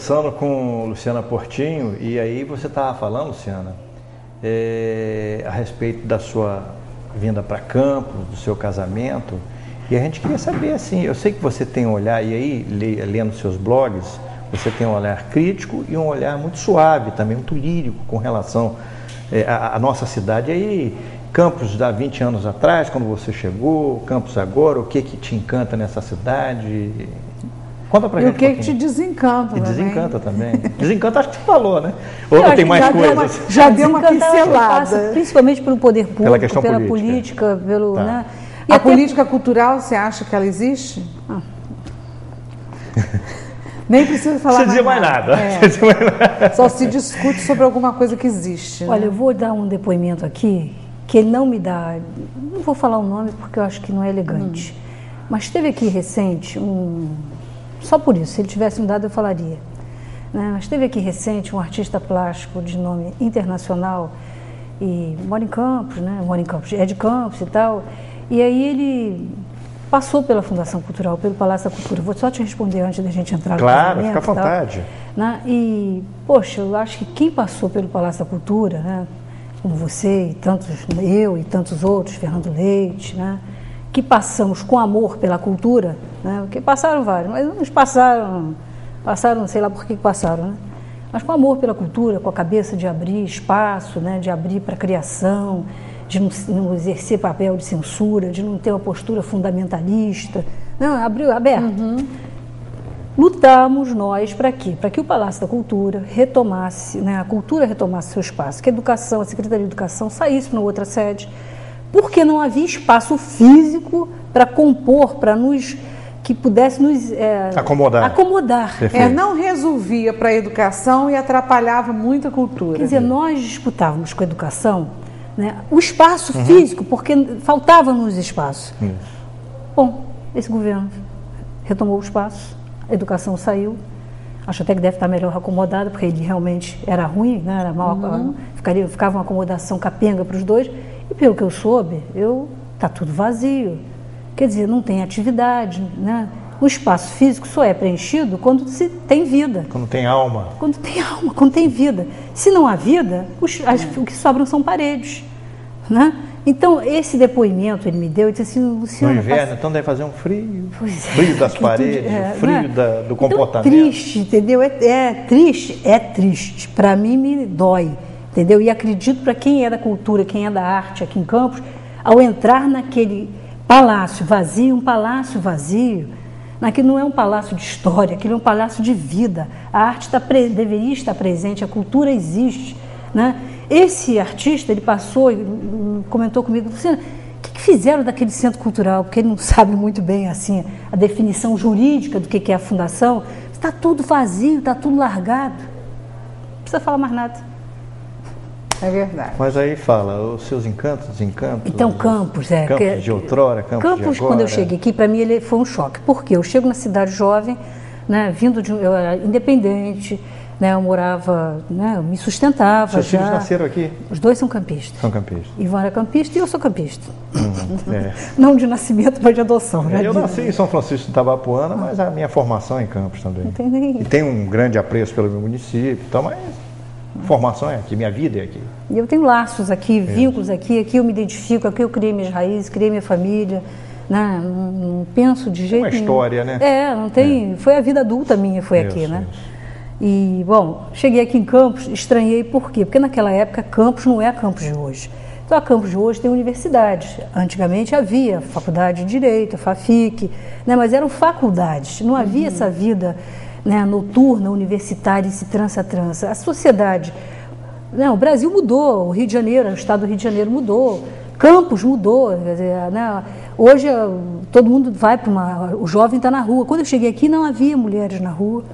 Conversando com Luciana Portinho, e aí você estava falando, Luciana, a respeito da sua vinda para Campos, do seu casamento, e a gente queria saber, assim, eu sei que você tem um olhar, e aí, lendo seus blogs, você tem um olhar crítico e um olhar muito suave, também muito lírico com relação à nossa cidade. E aí, Campos há 20 anos atrás, quando você chegou, Campos agora, o que te encanta nessa cidade? Conta pra gente. E o que te desencanta também. Desencanta também. Desencanta, acho que você falou, né? Ou tem mais coisas? Já deu uma pincelada. Principalmente pelo poder público, pela política, pelo... Tá. Né? E a política cultural, você acha que ela existe? Nem precisa falar mais nada. Só se discute sobre alguma coisa que existe. Olha, eu vou dar um depoimento aqui, que ele não me dá... Não vou falar o nome porque eu acho que não é elegante. Mas teve aqui recente Só por isso, se ele tivesse me dado eu falaria. Né? Mas teve aqui recente um artista plástico de nome internacional e mora em Campos, né? Mora em Campos, é de Campos e tal. E aí ele passou pela Fundação Cultural, pelo Palácio da Cultura. Vou só te responder antes da gente entrar no Claro, fica à vontade. Né? E, poxa, eu acho que quem passou pelo Palácio da Cultura, né? Como você e tantos, eu e tantos outros, Fernando Leite, né? Que passamos com amor pela cultura, né? Porque passaram vários, mas uns passaram, sei lá por que passaram, né? Mas com amor pela cultura, com a cabeça de abrir espaço, né? De abrir para a criação, de não exercer papel de censura, de não ter uma postura fundamentalista, não, abriu, aberto. Lutamos nós para quê? Para que o Palácio da Cultura retomasse, né? A cultura retomasse seu espaço, que a educação, a Secretaria de Educação saísse para uma outra sede, porque não havia espaço físico para compor, que pudesse nos acomodar. Não resolvia para a educação e atrapalhava muito a cultura. Quer dizer, nós disputávamos com a educação, né, o espaço físico, porque faltava-nos espaço. Bom, esse governo retomou o espaço, a educação saiu, acho até que deve estar melhor acomodada, porque ele realmente era ruim, né, era mal, ficava uma acomodação capenga para os dois. E pelo que eu soube, está tudo vazio. Quer dizer, não tem atividade, né? O espaço físico só é preenchido quando se tem vida. Quando tem alma. Quando tem alma, quando tem vida. Se não há vida, o que sobram são paredes, né? Então, esse depoimento ele me deu e disse assim, Luciana... No inverno, então deve fazer um frio. Frio das paredes, frio do comportamento. Então, triste, entendeu? É triste. Para mim, me dói. Entendeu? E acredito para quem é da cultura, quem é da arte aqui em Campos, ao entrar naquele palácio vazio, aquilo não é um palácio de história, aquilo é um palácio de vida. A arte deveria estar presente, a cultura existe, né? Esse artista, ele passou e comentou comigo, Luciana, o que fizeram daquele centro cultural? Porque ele não sabe muito bem assim a definição jurídica do que é a fundação. Está tudo vazio, está tudo largado. Não precisa falar mais nada. É verdade. Mas aí fala, os seus encantos, desencantos... Então, Campos, Campos de outrora, Campos de agora... Quando eu cheguei aqui, para mim, ele foi um choque. Por quê? Eu chego na cidade jovem, né, eu era independente, né, eu morava, né, eu me sustentava. Seus filhos nasceram aqui? Os dois são campistas. São campistas. Ivan é campista e eu sou campista. Não de nascimento, mas de adoção. Né? Eu nasci em São Francisco de Itabapuana, mas a minha formação é em Campos também. Entendi. E tenho um grande apreço pelo meu município, então, mas... Formação é aqui, minha vida é aqui. E eu tenho laços aqui, vínculos aqui eu me identifico, aqui eu criei minhas raízes, criei minha família, né? Não penso de jeito nenhum. Uma história, né? Não tem, foi a vida adulta minha, foi aqui, né? E, bom, cheguei aqui em Campos, estranhei por quê? Porque naquela época Campos não é a Campos de hoje. Então a Campos de hoje tem universidades. Antigamente havia faculdade de Direito, a FAFIC, né? Mas eram faculdades, não havia essa vida... Né, noturna, universitária, esse trança. A sociedade, né, o Brasil mudou, o Rio de Janeiro, o estado do Rio de Janeiro mudou, Campos mudou, quer dizer, né, hoje todo mundo vai o jovem está na rua. Quando eu cheguei aqui não havia mulheres na rua,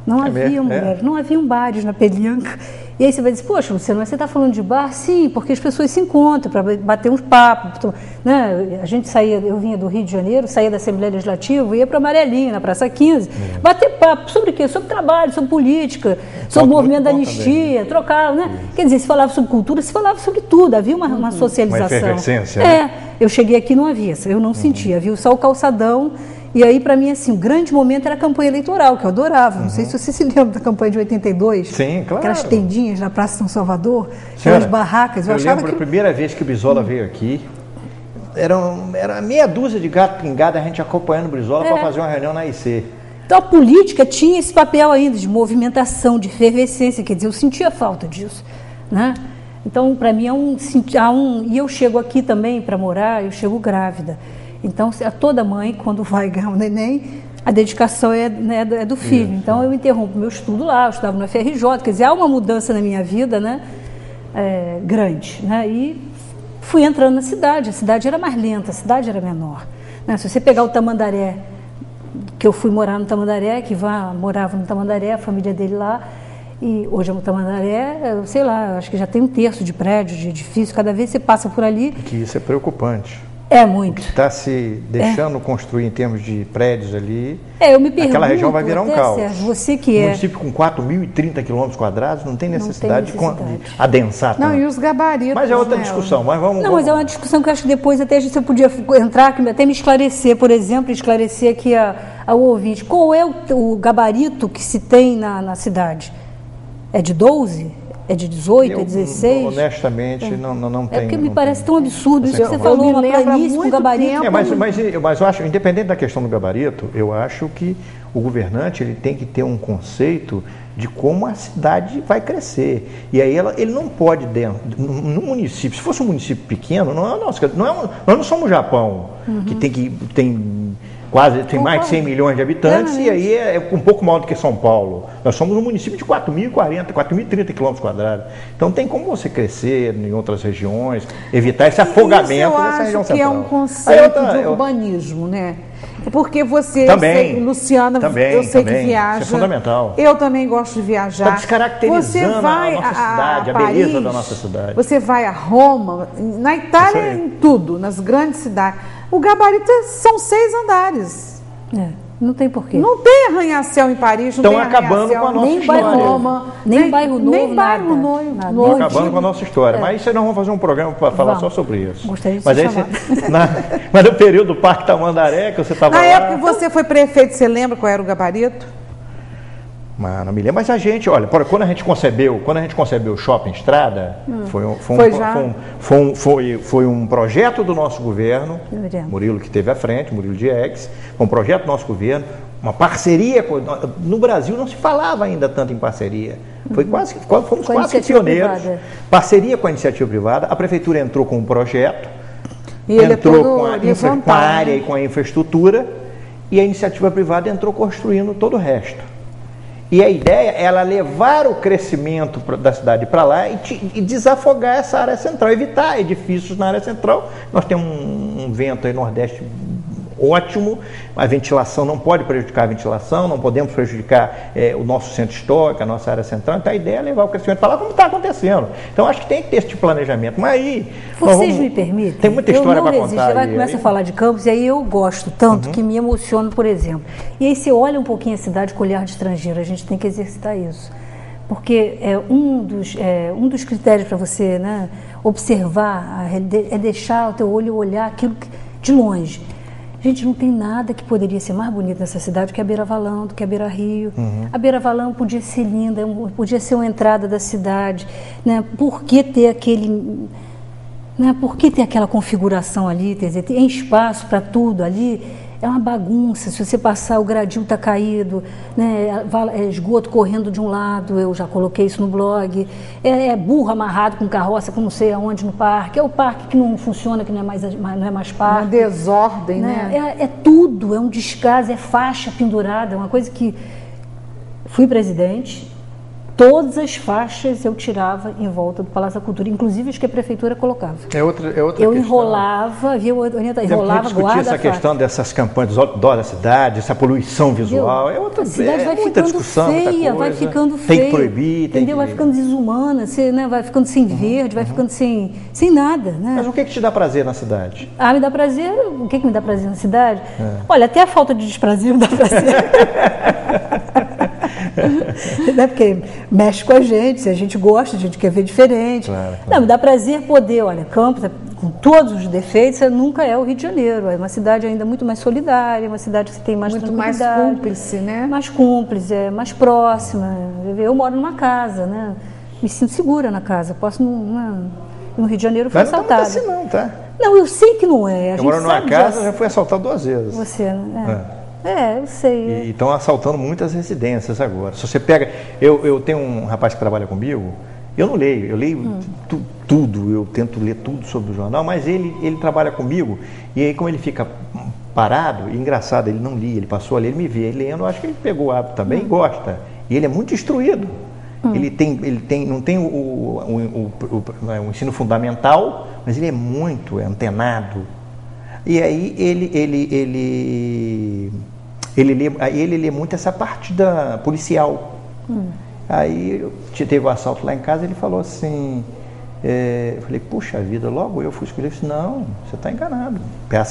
não havia mulheres, não haviam bares na Pelianca. E aí você vai dizer, poxa, Luciano, mas você está falando de bar? Sim, porque as pessoas se encontram para bater uns papos. Né? A gente saía, eu vinha do Rio de Janeiro, saía da Assembleia Legislativa, ia para Amarelinha, na Praça 15, bater papo sobre o quê? Sobre trabalho, sobre política, sobre o movimento da anistia, trocava, né? Quer dizer, se falava sobre cultura, se falava sobre tudo, havia uma socialização. Uma efervescência, né? Eu cheguei aqui não havia, eu não sentia, havia só o calçadão E aí, para mim, assim, o grande momento era a campanha eleitoral, que eu adorava. Não sei se você se lembra da campanha de 82. Sim, claro. Aquelas tendinhas na Praça São Salvador, aquelas barracas. Eu lembro a primeira vez que o Brizola veio aqui, era meia dúzia de gato pingado, a gente acompanhando o Brizola para fazer uma reunião na IC. Então a política tinha esse papel ainda de movimentação, de efervescência, quer dizer, eu sentia falta disso, né? Então, para mim, e eu chego aqui também para morar, eu chego grávida. Então, toda mãe, quando vai ganhar um neném, a dedicação é do filho. Então, eu interrompo meu estudo lá, eu estudava no FRJ, quer dizer, há uma mudança na minha vida, né, grande, né? E fui entrando na cidade, a cidade era mais lenta, a cidade era menor, né? Se você pegar o Tamandaré, que eu fui morar no Tamandaré, que morava no Tamandaré, a família dele lá, e hoje é no Tamandaré, sei lá, acho que já tem 1/3 de prédio, de edifício, cada vez você passa por ali. Que isso é preocupante. É muito. Está se deixando construir em termos de prédios ali. Eu me pergunto, aquela região vai virar um caos. Sérgio, você que um município com 4.030 km² não tem necessidade de adensar tanto. Não, e os gabaritos. Mas é outra discussão, mas vamos... Mas é uma discussão que eu acho que depois até você podia entrar, até me esclarecer, por exemplo, esclarecer aqui ao ouvinte. Qual é o gabarito que se tem na cidade? É de 12? É de 18? É 16? Honestamente, não tem. É porque me parece tão absurdo isso que você falou, uma planície com gabarito. Mas eu acho, independente da questão do gabarito, eu acho que o governante ele tem que ter um conceito de como a cidade vai crescer. E aí ele não pode, no município, se fosse um município pequeno, nós não somos o Japão, que tem mais de 100 milhões de habitantes, e aí é um pouco maior do que São Paulo. Nós somos um município de 4.030 km². Então tem como você crescer em outras regiões, evitar esse afogamento dessa região central. Eu acho que é um conceito de urbanismo, né? Porque você, também, Luciana, eu sei que viaja. Isso é fundamental. Eu também gosto de viajar. Está descaracterizando a nossa cidade, a beleza da nossa cidade. Você vai a Roma, na Itália, em tudo, nas grandes cidades. O gabarito são 6 andares. Não tem porquê. Não tem arranha-céu em Paris, não tem acabando com a nossa nem história. Roma, nem bairro novo, nem bairro novo. Estão acabando com a nossa história. Mas isso aí nós vamos fazer um programa para falar só sobre isso. Gostaria de mas no período do Parque Tamandaré, que você estava lá... Na época que você foi prefeito, você lembra qual era o gabarito? Mas não me lembro. Mas a gente, olha, quando a gente concebeu o Shopping Estrada, foi um projeto do nosso governo, Murilo que teve à frente, Murilo Diegues, foi um projeto do nosso governo, uma parceria. No Brasil não se falava ainda tanto em parceria. Fomos quase pioneiros. Parceria com a iniciativa privada. A prefeitura entrou com um projeto, entrou com a área e com a infraestrutura, e a iniciativa privada entrou construindo todo o resto. E a ideia é ela levar o crescimento da cidade para lá e desafogar essa área central, evitar edifícios na área central. Nós temos um vento aí nordeste ótimo, a ventilação não pode prejudicar a ventilação, não podemos prejudicar o nosso centro histórico, a nossa área central. Então a ideia é levar o crescimento para lá como está acontecendo. Então acho que tem que ter esse tipo de planejamento. Mas aí... Vocês me permitem? Tem muita história para contar. Você começa a falar de Campos e aí eu gosto tanto que me emociono, por exemplo. E aí você olha um pouquinho a cidade com olhar de estrangeiro, a gente tem que exercitar isso. Porque um dos critérios para você, né, observar é deixar o teu olho olhar aquilo de longe. Gente, não tem nada que poderia ser mais bonito nessa cidade que a Beira Valão, do que a Beira Rio. A Beira Valão podia ser linda, podia ser uma entrada da cidade, né? Por que ter aquela configuração ali? Quer dizer, tem espaço para tudo ali. É uma bagunça, se você passar, o gradil está caído, né? Esgoto correndo de um lado, eu já coloquei isso no blog, burro amarrado com carroça, com não sei aonde no parque, é o parque que não funciona, que não é mais parque. Uma desordem, né? É tudo, é um descaso, é faixa pendurada, é uma coisa que... Fui presidente, todas as faixas eu tirava em volta do Palácio da Cultura, inclusive as que a prefeitura colocava. É outra eu questão. Enrolava, enrolava, guarda essa questão dessas campanhas dos outdoor da cidade, essa poluição visual, a cidade vai ficando discussão, feia, vai ficando feia. Tem que proibir, entendeu? Vai ficando desumana, vai ficando sem verde, vai ficando sem nada, né? Mas o que te dá prazer na cidade? Me dá prazer, o que me dá prazer na cidade? Olha, até a falta de desprazer me dá prazer. Porque mexe com a gente, se a gente gosta, a gente quer ver diferente. Claro. Não, me dá prazer poder, olha, Campos, com todos os defeitos, nunca é o Rio de Janeiro. É uma cidade ainda muito mais solidária, uma cidade que tem mais muito tranquilidade. Mais cúmplice, né? Mais cúmplice, mais próxima. Eu moro numa casa, né? Me sinto segura na casa. Posso no Rio de Janeiro fui assaltada. Mas não tá assim não, tá? Não, eu sei que não é. Eu moro numa casa, já fui assaltado 2 vezes. Você, né? Eu sei. E estão assaltando muitas residências agora. Se você pega... Eu tenho um rapaz que trabalha comigo, eu não leio, eu leio tudo, eu tento ler tudo sobre o jornal, mas ele trabalha comigo, e aí como ele fica parado, engraçado, ele não lia, ele passou ali, ele me vê ele lendo, eu acho que ele pegou o hábito também e gosta. E ele é muito instruído. Ele não tem o ensino fundamental, mas ele é muito antenado. E aí ele lê muito essa parte da policial. Aí teve um assalto lá em casa, ele falou assim, eu falei, puxa vida, logo eu fui escolher. Ele disse, não, você está enganado.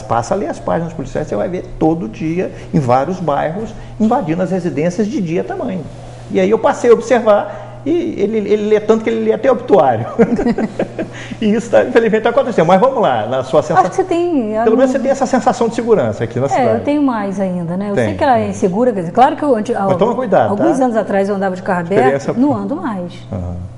Passa a ler as páginas policiais, você vai ver todo dia, em vários bairros, invadindo as residências de dia tamanho. E aí eu passei a observar, e ele lê tanto que ele lê até obituário. E isso, infelizmente, está acontecendo. Mas vamos lá, na sua sensação. Acho que você tem... Pelo menos você tem essa sensação de segurança aqui na cidade. Eu tenho mais ainda, né? Eu sei que ela é insegura, quer dizer, claro que mas toma cuidado, alguns anos atrás eu andava de carro aberto, não ando mais.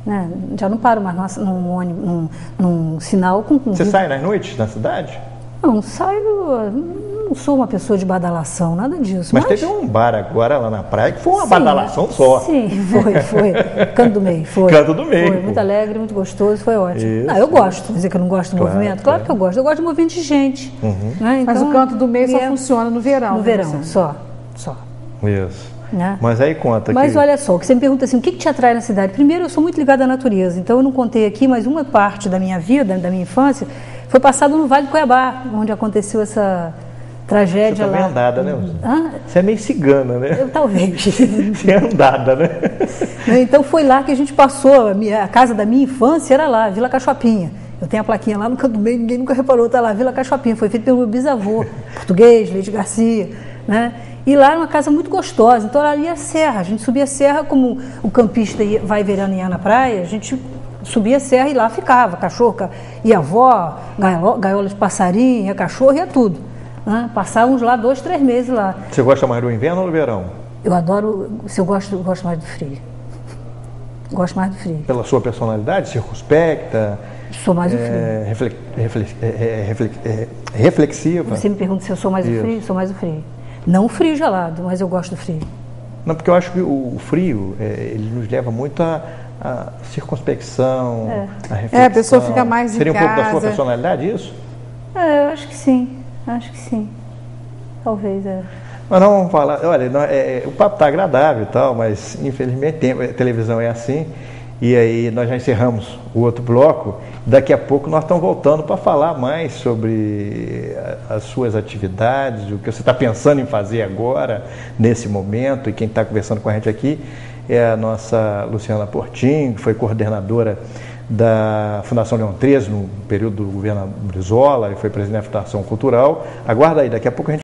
Né? Já não paro mais num sinal com... Você sai nas noites na cidade? Não saio... Não sou uma pessoa de badalação, nada disso. Mas teve um bar agora lá na praia que foi uma badalação só. Sim, foi. Canto do Meio, foi. Canto do Meio. Foi muito alegre, muito gostoso, foi ótimo. Não, eu gosto, vou dizer que eu não gosto do movimento. Claro que eu gosto de movimento de gente. Né? Então, mas o Canto do Meio só funciona no verão. No verão, só. Isso. Né? Mas aí conta Mas olha só, que você me pergunta assim, o que te atrai na cidade? Primeiro, eu sou muito ligada à natureza, então eu não contei aqui, mas uma parte da minha vida, da minha infância, foi passada no Vale do Cuiabá, onde aconteceu essa tragédia lá. Você também andada, né? Você é meio cigana, né? Talvez. Você é andada, né? Então foi lá que a gente passou, a casa da minha infância era lá, Vila Cachoapinha. Eu tenho a plaquinha lá no Canto do Meio, ninguém nunca reparou, tá lá, Vila Cachoapinha, foi feito pelo meu bisavô, português, Leite Garcia, né? E lá era uma casa muito gostosa, então ali é a serra, a gente subia a serra, como o campista vai veranear na praia, a gente subia a serra e lá ficava, cachorro, ia avó, gaiola de passarinho, ia cachorro, ia tudo. Passávamos lá 2, 3 meses lá. Você gosta mais do inverno ou do verão? Eu adoro, eu gosto mais do frio. Gosto mais do frio. Pela sua personalidade, circunspecta? Sou mais do frio. Reflexiva? Você me pergunta se eu sou mais do frio? Sou mais do frio. Não o frio gelado, mas eu gosto do frio. Não, porque eu acho que o frio, ele nos leva muito a circunspecção, a reflexão. A pessoa fica mais em casa. Seria um pouco da sua personalidade isso? Eu acho que sim. Talvez, Mas não vamos falar, olha, o papo está agradável e tal, mas infelizmente a televisão é assim, e aí nós já encerramos o outro bloco, daqui a pouco nós estamos voltando para falar mais sobre as suas atividades, o que você está pensando em fazer agora, nesse momento, e quem está conversando com a gente aqui é a nossa Luciana Portinho, que foi coordenadora da Fundação Leão XIII no período do governo Brizola e foi presidente da Fundação Cultural. Aguarda aí, daqui a pouco a gente